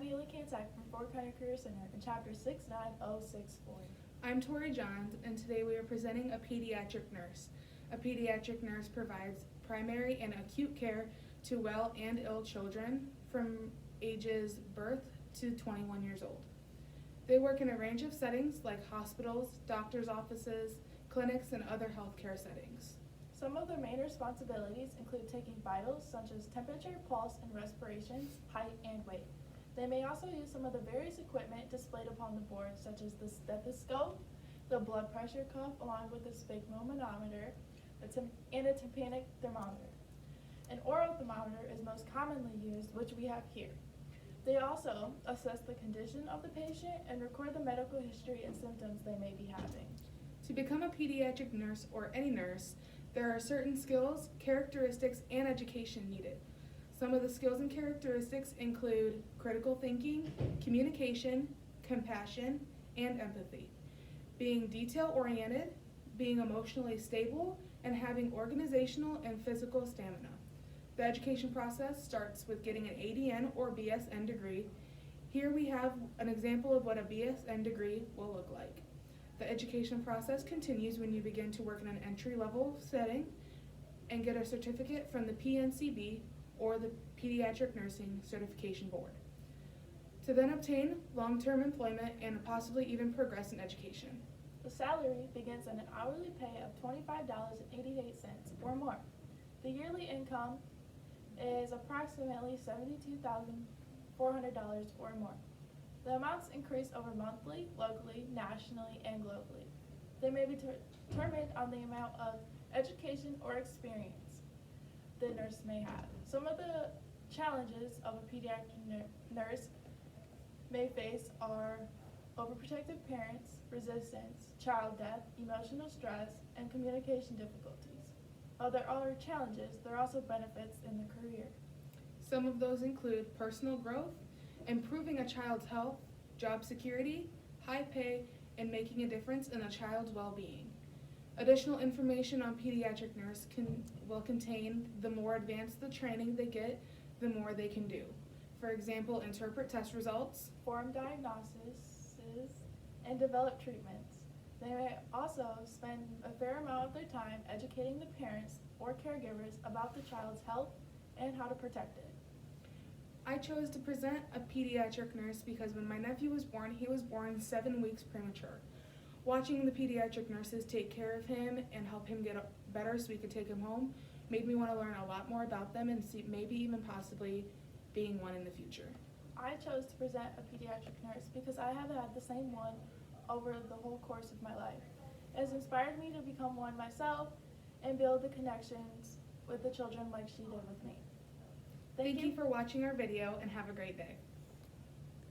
Hailee from Fort County Career Center in Chapter 69064. I'm Tori Johns, and today we are presenting a pediatric nurse. A pediatric nurse provides primary and acute care to well and ill children from ages birth to 21 years old. They work in a range of settings like hospitals, doctors' offices, clinics, and other healthcare settings. Some of their main responsibilities include taking vitals such as temperature, pulse, and respirations, height, and weight. They may also use some of the various equipment displayed upon the board, such as the stethoscope, the blood pressure cuff, along with the sphygmomanometer, and a tympanic thermometer. An oral thermometer is most commonly used, which we have here. They also assess the condition of the patient and record the medical history and symptoms they may be having. To become a pediatric nurse or any nurse, there are certain skills, characteristics, and education needed. Some of the skills and characteristics include critical thinking, communication, compassion, and empathy, being detail-oriented, being emotionally stable, and having organizational and physical stamina. The education process starts with getting an ADN or BSN degree. Here we have an example of what a BSN degree will look like. The education process continues when you begin to work in an entry-level setting and get a certificate from the PNCB or the Pediatric Nursing Certification Board, to then obtain long-term employment and possibly even progress in education. The salary begins at an hourly pay of $25.88 or more. The yearly income is approximately $72,400 or more. The amounts increase over monthly, locally, nationally, and globally. They may be determined on the amount of education or experience the nurse may have. Some of the challenges of a pediatric nurse may face are overprotective parents, resistance, child death, emotional stress, and communication difficulties. While there are challenges, there are also benefits in the career. Some of those include personal growth, improving a child's health, job security, high pay, and making a difference in a child's well-being. Additional information on pediatric nurse will contain the more advanced the training they get, the more they can do. For example, interpret test results, form diagnoses, and develop treatments. They may also spend a fair amount of their time educating the parents or caregivers about the child's health and how to protect it. I chose to present a pediatric nurse because when my nephew was born, he was born 7 weeks premature. Watching the pediatric nurses take care of him and help him get better so we could take him home made me want to learn a lot more about them and see maybe even possibly being one in the future. I chose to present a pediatric nurse because I have had the same one over the whole course of my life. It has inspired me to become one myself and build the connections with the children like she did with me. Thank you for watching our video and have a great day.